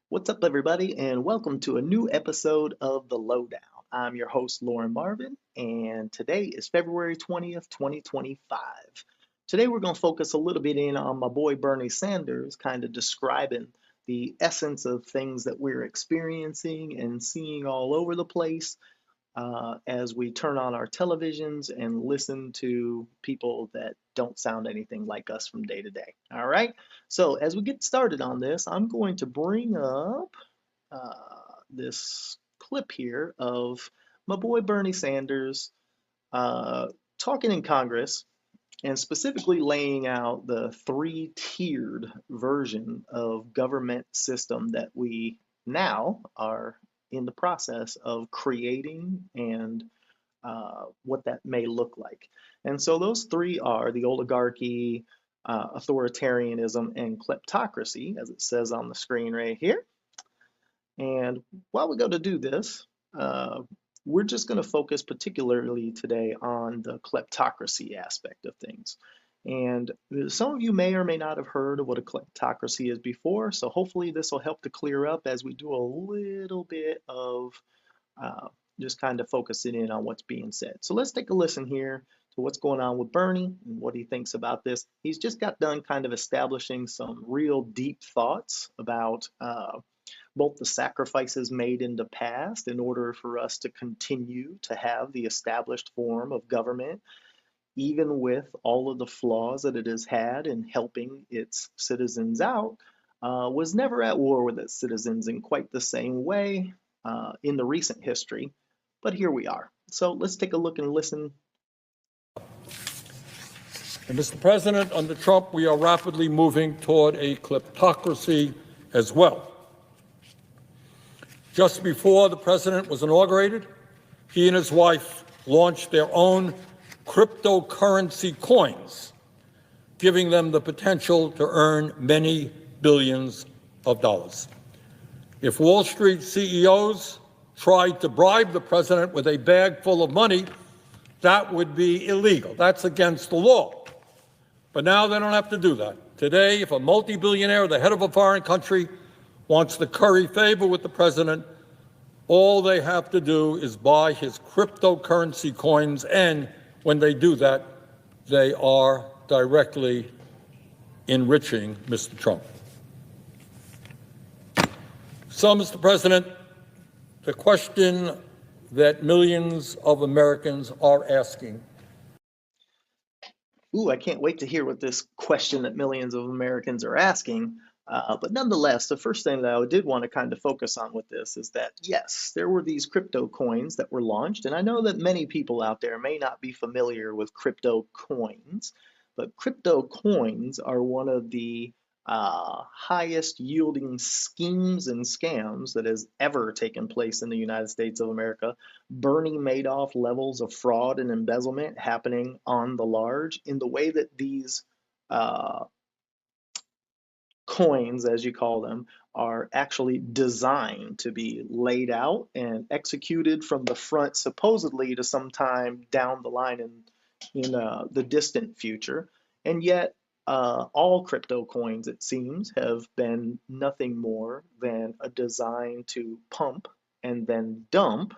What's up, everybody, and welcome to a new episode of The Lowdown. I'm your host, Lauren Marvin, and today is February 20th, 2025. Today, we're going to focus a little bit in on my boy Bernie Sanders, kind of describing the essence of things that we're experiencing and seeing all over the place as we turn on our televisions and listen to people that don't sound anything like us from day to day. All right, so as we get started on this, I'm going to bring up this clip here of my boy Bernie Sanders talking in Congress and specifically laying out the three-tiered version of government system that we now are in the process of creating and what that may look like. And so those three are the oligarchy, authoritarianism, and kleptocracy, as it says on the screen right here. And while we go to do this, we're just going to focus particularly today on the kleptocracy aspect of things. And some of you may or may not have heard of what a kleptocracy is before, so hopefully this will help to clear up as we do a little bit of just kind of focusing in on what's being said. So let's take a listen here to what's going on with Bernie and what he thinks about this. He's just got done kind of establishing some real deep thoughts about both the sacrifices made in the past in order for us to continue to have the established form of government, even with all of the flaws that it has had in helping its citizens out, was never at war with its citizens in quite the same way in the recent history. But here we are. So let's take a look and listen. And Mr. President, under Trump, we are rapidly moving toward a kleptocracy as well. Just before the president was inaugurated, he and his wife launched their own cryptocurrency coins, giving them the potential to earn many billions of dollars. If Wall Street CEOs tried to bribe the president with a bag full of money, that would be illegal. That's against the law. But now they don't have to do that. Today, if a multi-billionaire, the head of a foreign country, wants to curry favor with the president, all they have to do is buy his cryptocurrency coins, and when they do that, they are directly enriching Mr. Trump. So, Mr. President, the question that millions of Americans are asking. Ooh, I can't wait to hear what this question that millions of Americans are asking. But nonetheless, the first thing that I did want to kind of focus on with this is that, yes, there were these crypto coins that were launched. And I know that many people out there may not be familiar with crypto coins, but crypto coins are one of the highest yielding schemes and scams that has ever taken place in the United States of America. Bernie Madoff levels of fraud and embezzlement happening on the large in the way that these coins, as you call them, are actually designed to be laid out and executed from the front, supposedly to sometime down the line in the distant future. And yet, all crypto coins, it seems, have been nothing more than a design to pump and then dump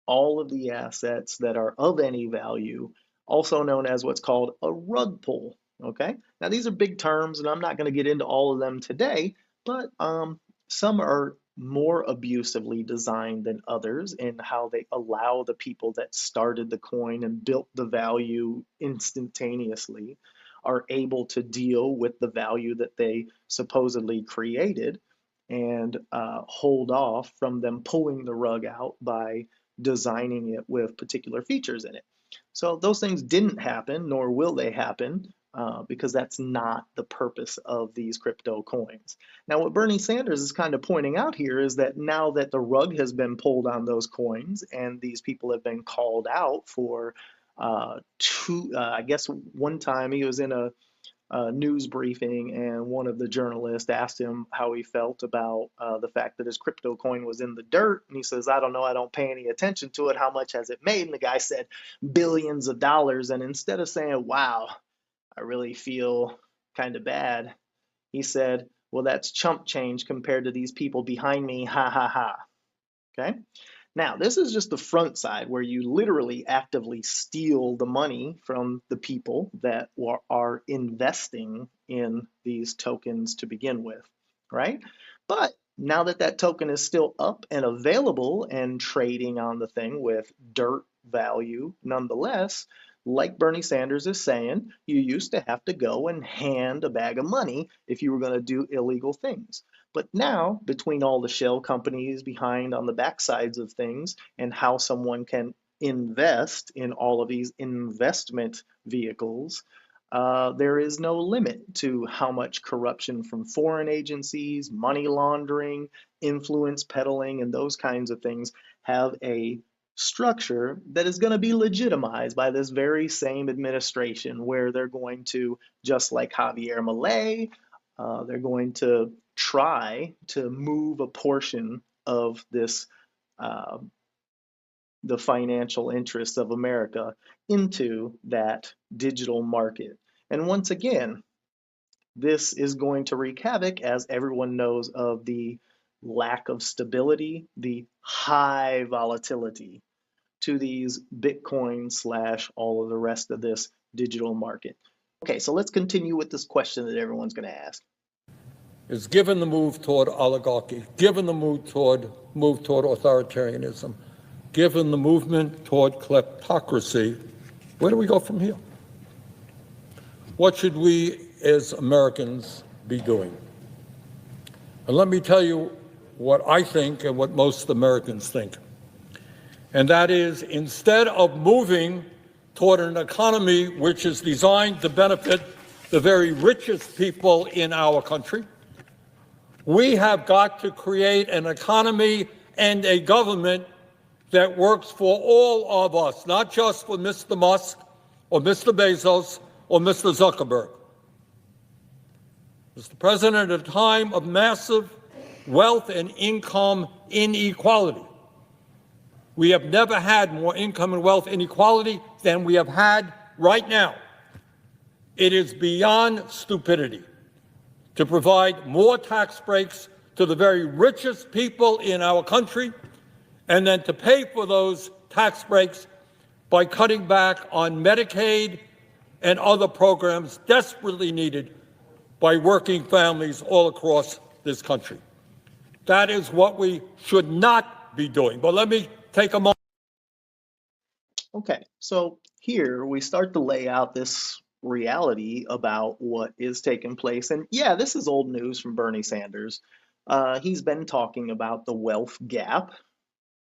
all of the assets that are of any value, also known as what's called a rug pull. Okay, now these are big terms, and I'm not going to get into all of them today, but some are more abusively designed than others in how they allow the people that started the coin and built the value instantaneously are able to deal with the value that they supposedly created and hold off from them pulling the rug out by designing it with particular features in it. So those things didn't happen, nor will they happen, because that's not the purpose of these crypto coins. Now, what Bernie Sanders is kind of pointing out here is that now that the rug has been pulled on those coins and these people have been called out for I guess one time he was in a news briefing, and one of the journalists asked him how he felt about the fact that his crypto coin was in the dirt. And he says, I don't know, I don't pay any attention to it. How much has it made? And the guy said, billions of dollars. And instead of saying, wow, I really feel kind of bad, he said, well, that's chump change compared to these people behind me. Ha ha ha. Okay. Now, this is just the front side where you literally actively steal the money from the people that are investing in these tokens to begin with, right? But now that that token is still up and available and trading on the thing with dirt value nonetheless, like Bernie Sanders is saying, you used to have to go and hand a bag of money if you were going to do illegal things. But now, between all the shell companies behind on the backsides of things and how someone can invest in all of these investment vehicles, there is no limit to how much corruption from foreign agencies, money laundering, influence peddling, and those kinds of things have a structure that is going to be legitimized by this very same administration, where they're going to, just like Javier Milei, they're going to try to move a portion of this, uh, the financial interests of America into that digital market. And once again, this is going to wreak havoc, as everyone knows, of the lack of stability, the high volatility to these Bitcoin slash all of the rest of this digital market. Okay, so let's continue with this question that everyone's going to ask. Is given the move toward oligarchy, given the move toward authoritarianism, given the movement toward kleptocracy, where do we go from here? What should we as Americans be doing? And let me tell you what I think and what most Americans think. And that is, instead of moving toward an economy which is designed to benefit the very richest people in our country, we have got to create an economy and a government that works for all of us, not just for Mr. Musk or Mr. Bezos or Mr. Zuckerberg. Mr. President, at a time of massive wealth and income inequality, we have never had more income and wealth inequality than we have had right now. It is beyond stupidity to provide more tax breaks to the very richest people in our country, and then to pay for those tax breaks by cutting back on Medicaid and other programs desperately needed by working families all across this country. That is what we should not be doing. But let me take a moment. Okay, so here we start to lay out this reality about what is taking place. And yeah, this is old news from Bernie Sanders. He's been talking about the wealth gap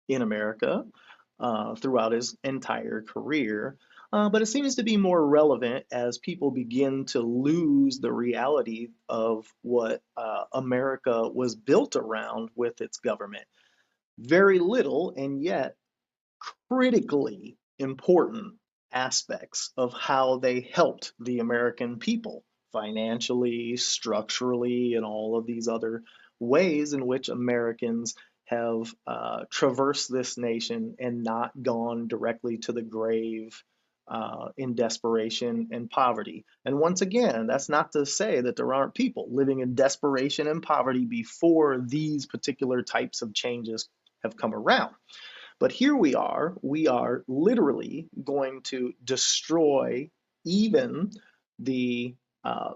in America throughout his entire career. But it seems to be more relevant as people begin to lose the reality of what America was built around with its government. Very little, and yet critically important aspects of how they helped the American people financially, structurally, and all of these other ways in which Americans have traversed this nation and not gone directly to the grave in desperation and poverty. And once again, that's not to say that there aren't people living in desperation and poverty before these particular types of changes have come around. But here we are literally going to destroy even the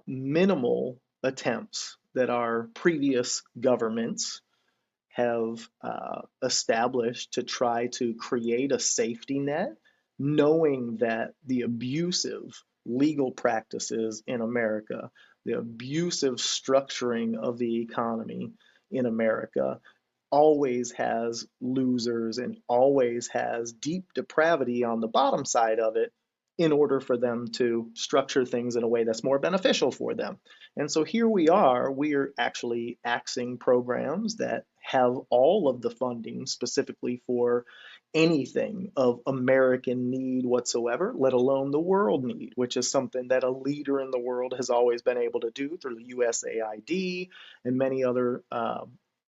minimal attempts that our previous governments have established to try to create a safety net, knowing that the abusive legal practices in America, the abusive structuring of the economy in America, always has losers and always has deep depravity on the bottom side of it, in order for them to structure things in a way that's more beneficial for them. And so here we're actually axing programs that have all of the funding specifically for anything of American need whatsoever, let alone the world need, which is something that a leader in the world has always been able to do through the USAID and many other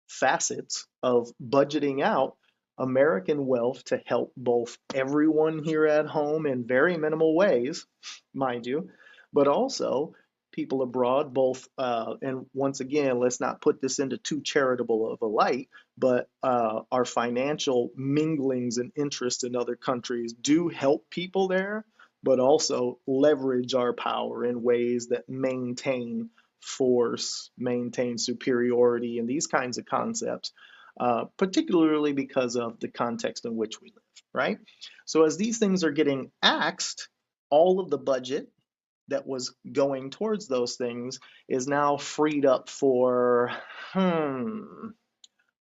facets of budgeting out American wealth to help both everyone here at home in very minimal ways, mind you, but also people abroad, both, and once again, let's not put this into too charitable of a light, but our financial minglings and interests in other countries do help people there, but also leverage our power in ways that maintain force, maintain superiority, and these kinds of concepts particularly because of the context in which we live, right? So as these things are getting axed, all of the budget that was going towards those things is now freed up for,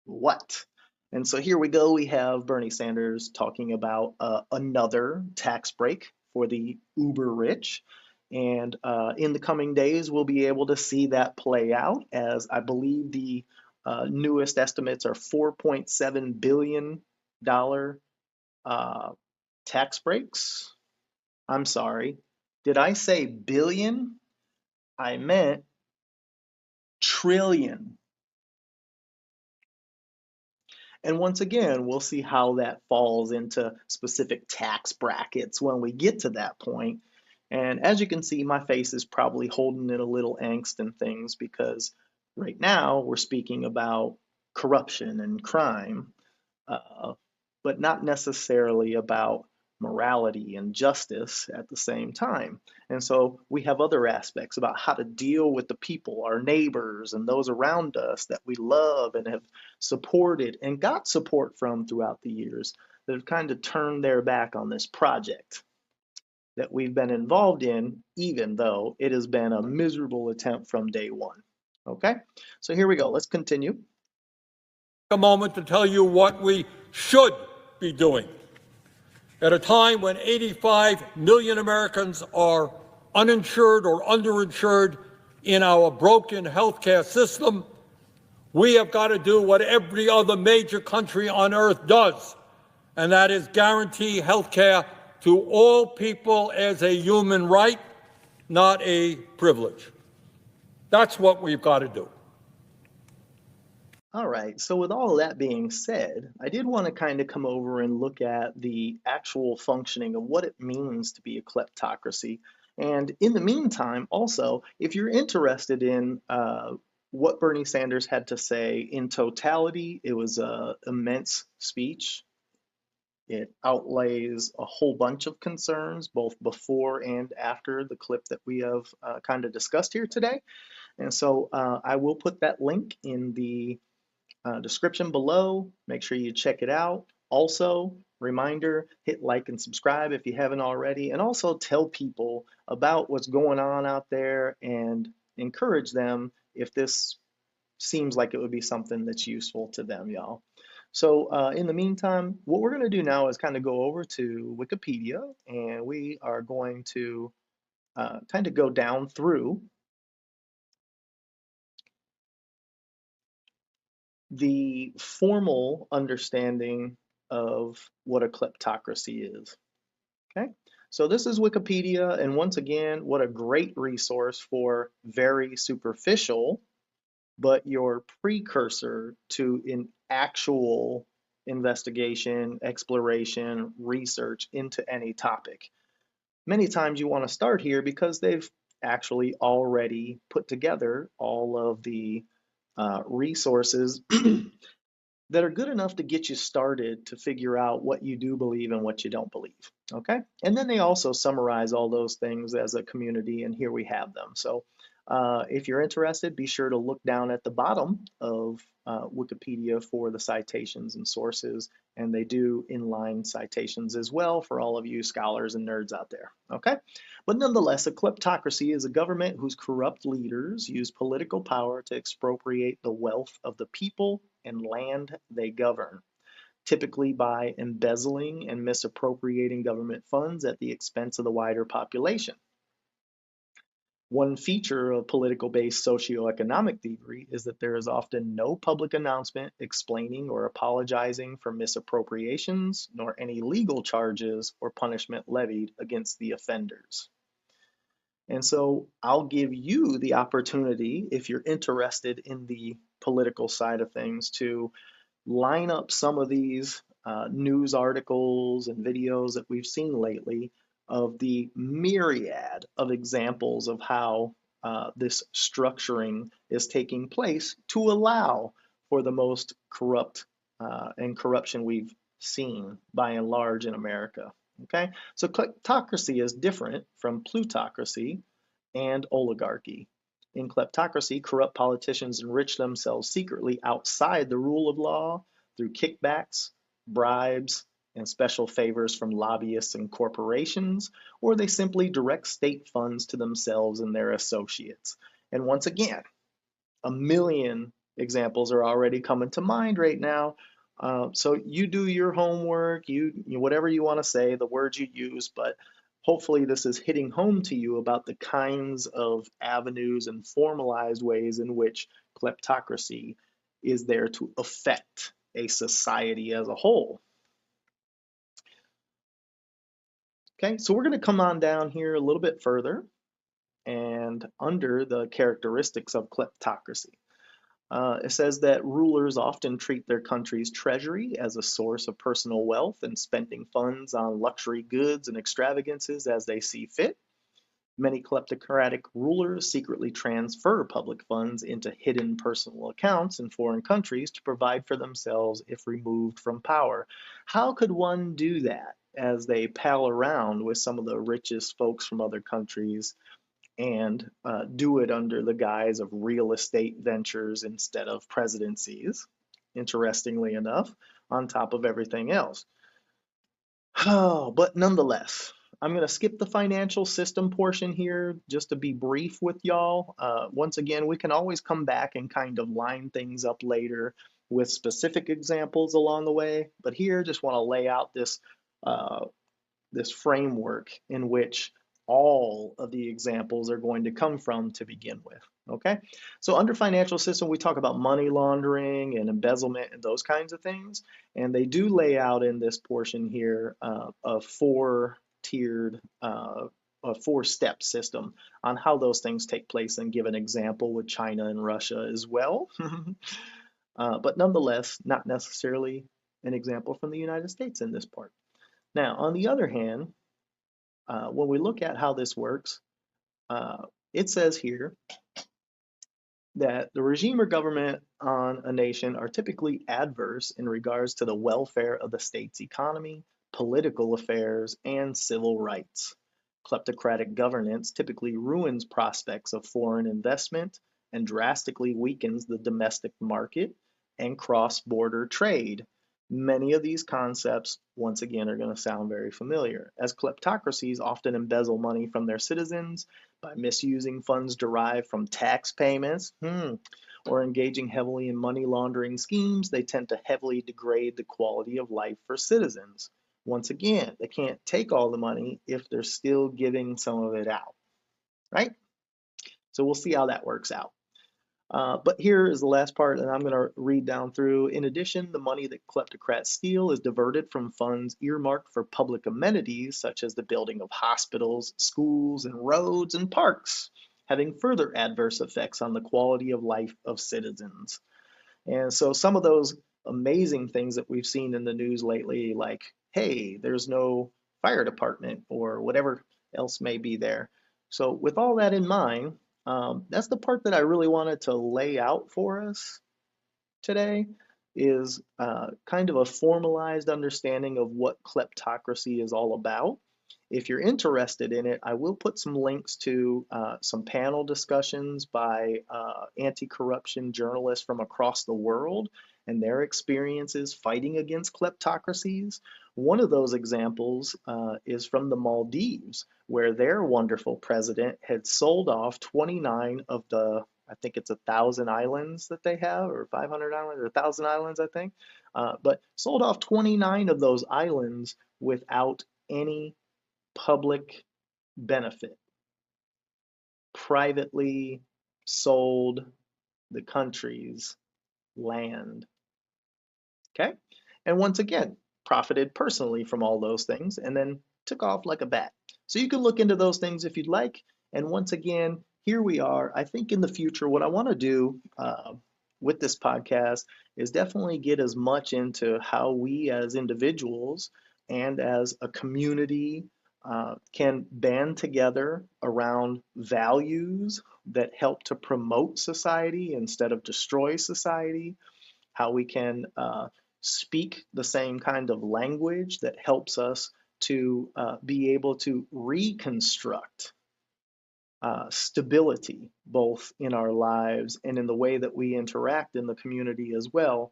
what? And so here we go. We have Bernie Sanders talking about another tax break for the uber rich. And in the coming days, we'll be able to see that play out as I believe the newest estimates are $4.7 billion tax breaks. I'm sorry. Did I say billion? I meant trillion. And once again, we'll see how that falls into specific tax brackets when we get to that point. And as you can see, my face is probably holding in a little angst and things because right now we're speaking about corruption and crime, uh, but not necessarily about morality and justice at the same time. And so we have other aspects about how to deal with the people, our neighbors, and those around us that we love and have supported and got support from throughout the years that have kind of turned their back on this project that we've been involved in, even though it has been a miserable attempt from day one. Okay, so here we go. Let's continue. A moment to tell you what we should be doing. At a time when 85 million Americans are uninsured or underinsured in our broken healthcare system, we have got to do what every other major country on earth does, and that is guarantee healthcare to all people as a human right, not a privilege. That's what we've got to do. All right, so with all of that being said, I did want to kind of come over and look at the actual functioning of what it means to be a kleptocracy. And in the meantime, also, if you're interested in what Bernie Sanders had to say in totality, it was an immense speech. It outlays a whole bunch of concerns, both before and after the clip that we have kind of discussed here today. And so I will put that link in the description below. Make sure you check it out. Also, reminder, hit like and subscribe if you haven't already, and also tell people about what's going on out there and encourage them if this seems like it would be something that's useful to them, y'all. So in the meantime, what we're going to do now is kind of go over to Wikipedia, and we are going to kind of go down through the formal understanding of what a kleptocracy is. Okay, so this is Wikipedia, and once again, what a great resource for very superficial, but your precursor to an actual investigation, exploration, research into any topic. Many times you want to start here because they've actually already put together all of the resources that are good enough to get you started to figure out what you do believe and what you don't believe. Okay. And then they also summarize all those things as a community, and here we have them. So if you're interested, be sure to look down at the bottom of Wikipedia for the citations and sources, and they do inline citations as well for all of you scholars and nerds out there. Okay. But nonetheless, a kleptocracy is a government whose corrupt leaders use political power to expropriate the wealth of the people and land they govern. typically by embezzling and misappropriating government funds at the expense of the wider population. One feature of political-based socioeconomic theory is that there is often no public announcement explaining or apologizing for misappropriations, nor any legal charges or punishment levied against the offenders. And so I'll give you the opportunity, if you're interested in the political side of things, to line up some of these news articles and videos that we've seen lately of the myriad of examples of how this structuring is taking place to allow for the most corrupt and corruption we've seen by and large in America. Okay, so kleptocracy is different from plutocracy and oligarchy. In kleptocracy, corrupt politicians enrich themselves secretly outside the rule of law through kickbacks, bribes, and special favors from lobbyists and corporations, or they simply direct state funds to themselves and their associates. And once again, a million examples are already coming to mind right now. So you do your homework, whatever you want to say, the words you use, but hopefully this is hitting home to you about the kinds of avenues and formalized ways in which kleptocracy is there to affect a society as a whole. Okay, so we're going to come on down here a little bit further and under the characteristics of kleptocracy. It says that rulers often treat their country's treasury as a source of personal wealth and spending funds on luxury goods and extravagances as they see fit. Many kleptocratic rulers secretly transfer public funds into hidden personal accounts in foreign countries to provide for themselves if removed from power. How could one do that as they pal around with some of the richest folks from other countries and do it under the guise of real estate ventures instead of presidencies, interestingly enough, on top of everything else? Oh, but nonetheless, I'm going to skip the financial system portion here just to be brief with y'all. Once again, we can always come back and kind of line things up later with specific examples along the way. But here, just want to lay out this framework in which all of the examples are going to come from to begin with. Okay, so under financial system, we talk about money laundering and embezzlement and those kinds of things. And they do lay out in this portion here a four-tiered, a four-step system on how those things take place, and give an example with China and Russia as well. But nonetheless, not necessarily an example from the United States in this part. Now, on the other hand, when we look at how this works, it says here that the regime or government on a nation are typically adverse in regards to the welfare of the state's economy, political affairs, and civil rights. Kleptocratic governance typically ruins prospects of foreign investment and drastically weakens the domestic market and cross-border trade. Many of these concepts, once again, are going to sound very familiar, as kleptocracies often embezzle money from their citizens by misusing funds derived from tax payments, or engaging heavily in money laundering schemes. They tend to heavily degrade the quality of life for citizens. Once again, they can't take all the money if they're still giving some of it out, right? So we'll see how that works out. But here is the last part, and I'm going to read down through. In addition, the money that kleptocrats steal is diverted from funds earmarked for public amenities, such as the building of hospitals, schools, and roads and parks, having further adverse effects on the quality of life of citizens. And so some of those amazing things that we've seen in the news lately, like, hey, there's no fire department or whatever else may be there. So with all that in mind, that's the part that I really wanted to lay out for us today, is kind of a formalized understanding of what kleptocracy is all about. If you're interested in it, I will put some links to some panel discussions by anti-corruption journalists from across the world and their experiences fighting against kleptocracies. One of those examples is from the Maldives, where their wonderful president had sold off 29 of the, I think it's 1,000 islands that they have, or 500 islands, or 1,000 islands, I think. But sold off 29 of those islands without any public benefit. Privately sold the country's land. Okay? And once again, profited personally from all those things and then took off like a bat. So you can look into those things if you'd like. And once again, here we are. I think in the future, what I want to do with this podcast is definitely get as much into how we as individuals and as a community can band together around values that help to promote society instead of destroy society, how we can speak the same kind of language that helps us to be able to reconstruct stability, both in our lives and in the way that we interact in the community, as well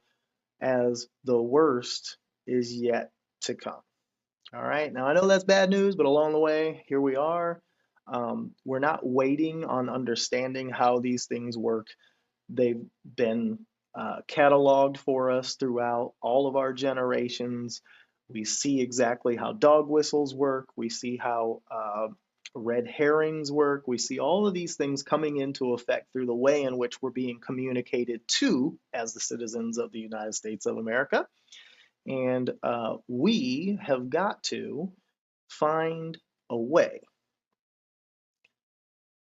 as the worst is yet to come. All right, now I know that's bad news, but along the way, here we are. We're not waiting on understanding how these things work. They've been cataloged for us throughout all of our generations. We see exactly how dog whistles work. We see how red herrings work. We see all of these things coming into effect through the way in which we're being communicated to as the citizens of the United States of America. And we have got to find a way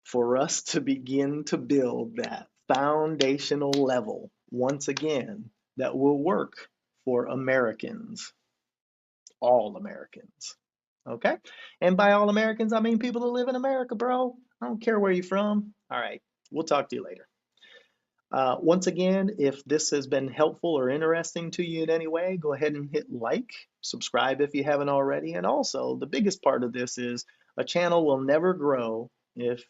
for us to begin to build that foundational level once again that will work for Americans, all Americans. Okay? And by all Americans, I mean people that live in America, bro. I don't care where you're from. All right. We'll talk to you later. Once again, if this has been helpful or interesting to you in any way, go ahead and hit like, subscribe if you haven't already. And also, the biggest part of this is a channel will never grow if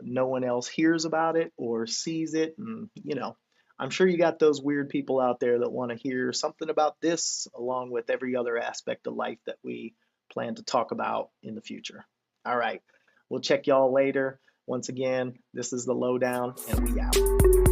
no one else hears about it or sees it. And, you know, I'm sure you got those weird people out there that want to hear something about this along with every other aspect of life that we plan to talk about in the future. All right. We'll check y'all later. Once again, this is the Lowdown, and we out.